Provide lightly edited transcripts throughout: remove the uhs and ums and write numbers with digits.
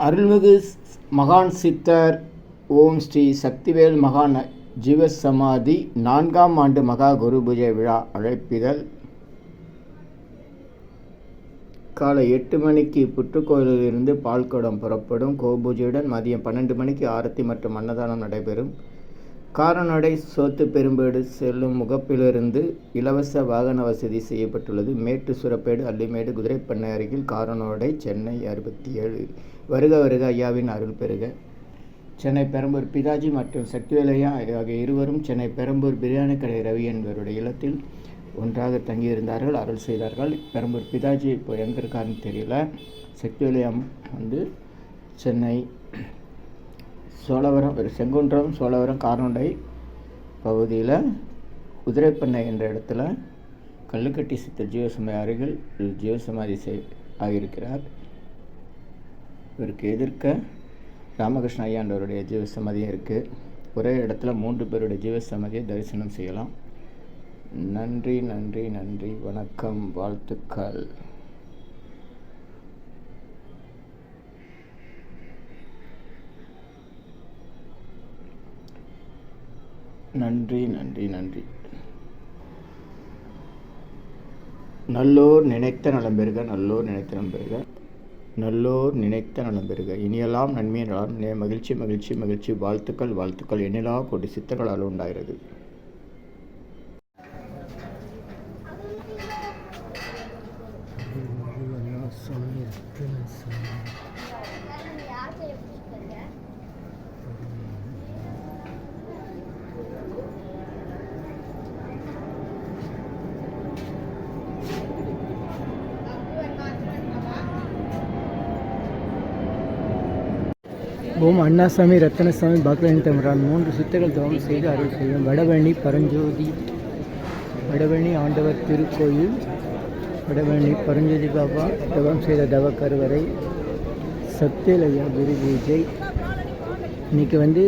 அருள்மிகு மகான் சித்தர் ஓம் ஸ்ரீ சக்திவேல் மகான் ஜீவசமாதி 4ஆம் ஆண்டு மகா குரு பூஜை விழா அழைப்பிதழ். காலை 8 மணிக்கு புற்றுக்கோயிலிருந்து பால்குடம் புறப்படும். கோபூஜையுடன் மதியம் 12 மணிக்கு ஆரத்தி மற்றும் அன்னதானம் நடைபெறும். காரநடை சோத்து பெரும்பேடு செல்லும் முகப்பிலிருந்து இலவச வாகன வசதி செய்யப்பட்டுள்ளது. மேட்டு சுரப்பேடு அள்ளிமேடு குதிரைப்பண்ணை அருகில் காரநடை சென்னை 67. வருக வருக ஐயாவின் அருள் பெறுக. சென்னை பெரம்பூர் பிதாஜி மற்றும் சக்திவேலையா ஆகிய இருவரும் சென்னை பெரம்பூர் பிரியாணி கடை ரவி என்பவருடைய இல்லத்தில் ஒன்றாக தங்கியிருந்தார்கள், அருள் செய்தார்கள். பெரம்பூர் பிதாஜி இப்போ எங்கே இருக்காருன்னு தெரியல. சக்திவேலையா சென்னை சோழவரம் செங்குன்றம் சோழவரம் காரநடை பகுதியில் குதிரைப்பண்ணை என்ற இடத்துல கல்லுக்கட்டி சித்தர் ஜீவசமாதி அருகில் ஜீவசமாதி ஆகியிருக்கிறார். இவருக்கு எதிர்க்க ராமகிருஷ்ண ஐயாண்டவருடைய ஜீவசமாதியும் இருக்குது. ஒரே இடத்துல 3 பேருடைய ஜீவசமாதியை தரிசனம் செய்யலாம். நன்றி நன்றி நன்றி, வணக்கம், வாழ்த்துக்கள். நன்றி நன்றி நன்றி. நல்லோர் நினைத்த நலம் பெறுக, நல்லோர் நினைத்த நலம் பெறுக, நல்லோர் நினைத்த நலம் பெறுக. இனியெல்லாம் நன்மை நலம், மகிழ்ச்சி மகிழ்ச்சி மகிழ்ச்சி. வாழ்த்துக்கள் வாழ்த்துக்கள். எண்ணிலா கோடி சித்தர்களால் உண்டாகிறது. ஓம் அண்ணாசாமி ரத்தனசாமி பாக்லன் தமரான் 3 சித்தர்கள் தவம் செய்து அருள் செய்யும். வடபழனி பரஞ்சோதி வடபழனி ஆண்டவர் திருக்கோயில், வடபழனி பரஞ்சோதி பாபா தவம் செய்த தவ கருவறை, சக்திவேலையா குரு பூஜை. இன்றைக்கி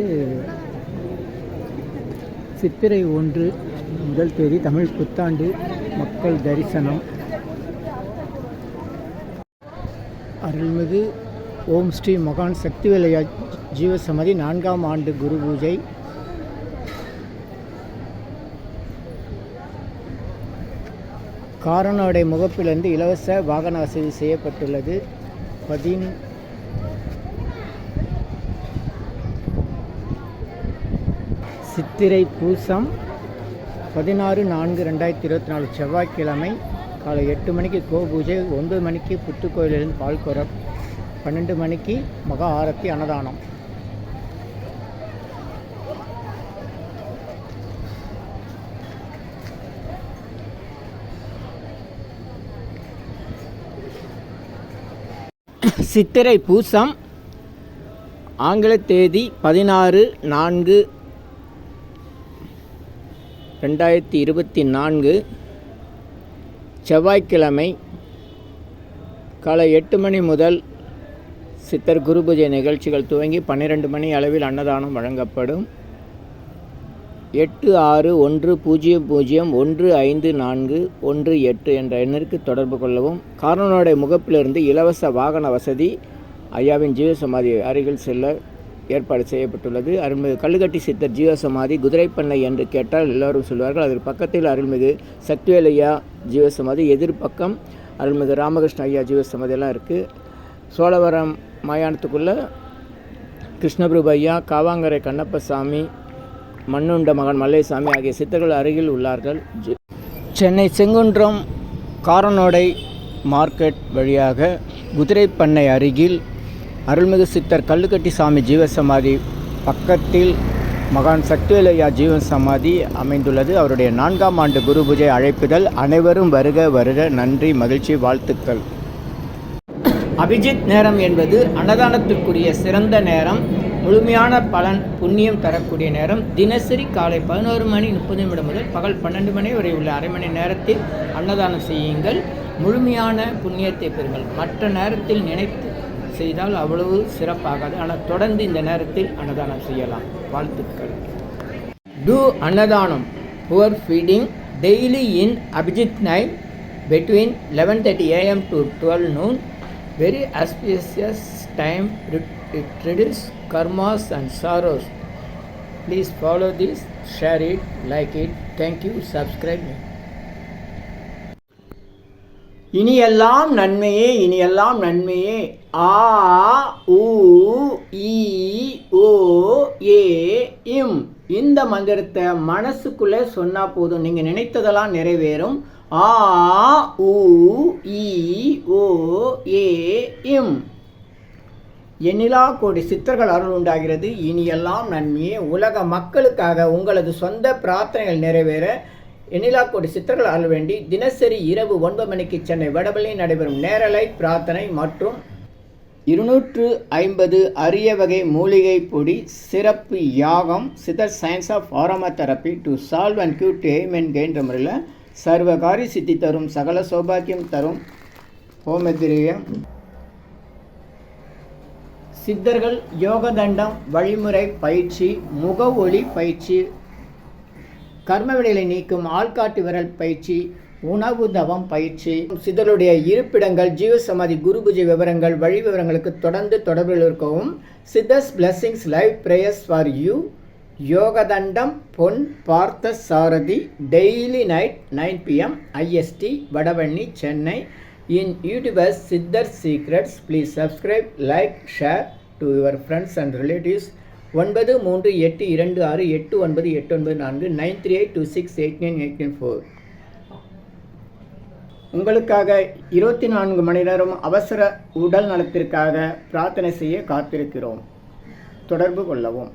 சித்திரை 1 முதல் தேதி தமிழ் புத்தாண்டு மக்கள் தரிசனம். அருள்மிகு ஓம் ஸ்ரீ மகான் சக்திவேலையா ஜீவசமாதி 4ஆம் ஆண்டு குரு பூஜை. காரநடை முகப்பிலிருந்து இலவச வாகன வசதி செய்யப்பட்டுள்ளது. சித்திரை பூசம் 16/4/2024 செவ்வாய்க்கிழமை காலை 8 மணிக்கு கோபூஜை, 9 மணிக்கு புத்துக்கோயிலிருந்து பால்குடம், 12 மணிக்கு மகா ஆரத்தி அன்னதானம். சித்திரை பூசம் ஆங்கில தேதி 16/4/2024 செவ்வாய்க்கிழமை காலை 8 மணி முதல் சித்தர் குரு பூஜை நிகழ்ச்சிகள் துவங்கி 12 மணி அளவில் அன்னதானம் வழங்கப்படும். 8610015418 என்ற எண்ணிற்கு தொடர்பு கொள்ளவும். காரநடை முகப்பிலிருந்து இலவச வாகன வசதி ஐயாவின் ஜீவசமாதி அருகில் செல்ல ஏற்பாடு செய்யப்பட்டுள்ளது. அருள்மிகு கல்லுக்கட்டி சித்தர் ஜீவசமாதி குதிரைப்பண்ணை என்று கேட்டால் எல்லோரும் சொல்வார்கள். அதற்கு பக்கத்தில் அருள்மிகு சக்திவேலையா ஜீவசமாதி, எதிர்பக்கம் அருள்மிகு ராமகிருஷ்ண ஐயா ஜீவசமாதியெல்லாம் இருக்குது. சோழவரம் மயானத்துக்குள்ளே கிருஷ்ணபிரபு ஐயா, காவாங்கரை கண்ணப்பசாமி, மண்ணுண்ட மகன் மல்லைசாமி ஆகிய சித்தர்கள் அருகில் உள்ளார்கள். சென்னை செங்குன்றம் காரநடை மார்க்கெட் வழியாக குதிரைப்பண்ணை அருகில் அருள்மிகு சித்தர் கல்லுக்கட்டி சாமி ஜீவசமாதி பக்கத்தில் மகான் சக்திவேலையா ஜீவசமாதி அமைந்துள்ளது. அவருடைய 4ஆம் ஆண்டு குரு பூஜை அழைப்புதல். அனைவரும் வருக வருக. நன்றி, மகிழ்ச்சி, வாழ்த்துக்கள். அபிஜித் நேரம் என்பது அன்னதானத்திற்குரிய சிறந்த நேரம், முழுமையான பலன் புண்ணியம் தரக்கூடிய நேரம். தினசரி காலை 11:30 முதல் பகல் 12 மணி வரை உள்ள அரை மணி நேரத்தில் அன்னதானம் செய்யுங்கள். முழுமையான புண்ணியத்தை பெறுங்கள். மற்ற நேரத்தில் நினைத்து செய்தால் அவ்வளவு சிறப்பாகாது, ஆனால் தொடர்ந்து இந்த நேரத்தில் அன்னதானம் செய்யலாம். வாழ்த்துக்கள். Do அன்னதானம் poor feeding daily in Abhijit night between 11:30 AM to 12 noon. Very auspicious time, it reduces karmas and sorrows. Please follow this, share it, like it. Thank you, subscribe me. இனியெல்லாம் நன்மையே, இனியெல்லாம் நன்மையே. ஆ உ ஈ ஓ ஏ இம். இந்த மந்திரத்தை மனசுக்குள்ளே சொன்னால் போதும், நீங்கள் நினைத்ததெல்லாம் நிறைவேறும். ஆ உ ஈ ஓ ஏ இம். எண்ணிலா கோடி சித்தர்கள் அருள் உண்டாகிறது. இனியெல்லாம் நன்மையே. உலக மக்களுக்காக உங்களது சொந்த பிரார்த்தனைகள் நிறைவேற எண்ணிலா கோடி சித்தர்கள் அருள் வேண்டி தினசரி இரவு 9 மணிக்கு சென்னை வடபழனியில் நடைபெறும் நேரலை பிரார்த்தனை மற்றும் 250 அரிய வகை மூலிகை பொடி சிறப்பு யாகம் சித்தர் science of aroma therapy to solve and cure to aim and கெயின்ற முறையில் சர்வகாரி சித்தி தரும், சகல சௌபாக்கியம் தரும் ஹோமதிரியம் சித்தர்கள் யோகதண்டம் வழிமுறை பயிற்சி, முக ஒளி பயிற்சி, கர்மவினைகளை நீக்கும் ஆள்காட்டு விரல் பயிற்சி, உணவு தவம் பயிற்சி, சித்தருடைய இருப்பிடங்கள், ஜீவசமாதி, குரு பூஜை விவரங்கள், வழி விவரங்களுக்கு தொடர்ந்து தொடர்பில் இருக்கவும். Siddhars blessings live prayers for you. யோகதண்டம் Pon Parthasarathy, daily night 9 PM IST, Vadapalani, Chennai. In YouTubers Siddhar Secrets, please subscribe, like, share to your friends and relatives. 9382268989 938268989 உங்களுக்காக 24 மணி நேரம் அவசர உடல் நலத்திற்காக பிரார்த்தனை செய்ய காத்திருக்கிறோம். தொடர்பு கொள்ளவும்.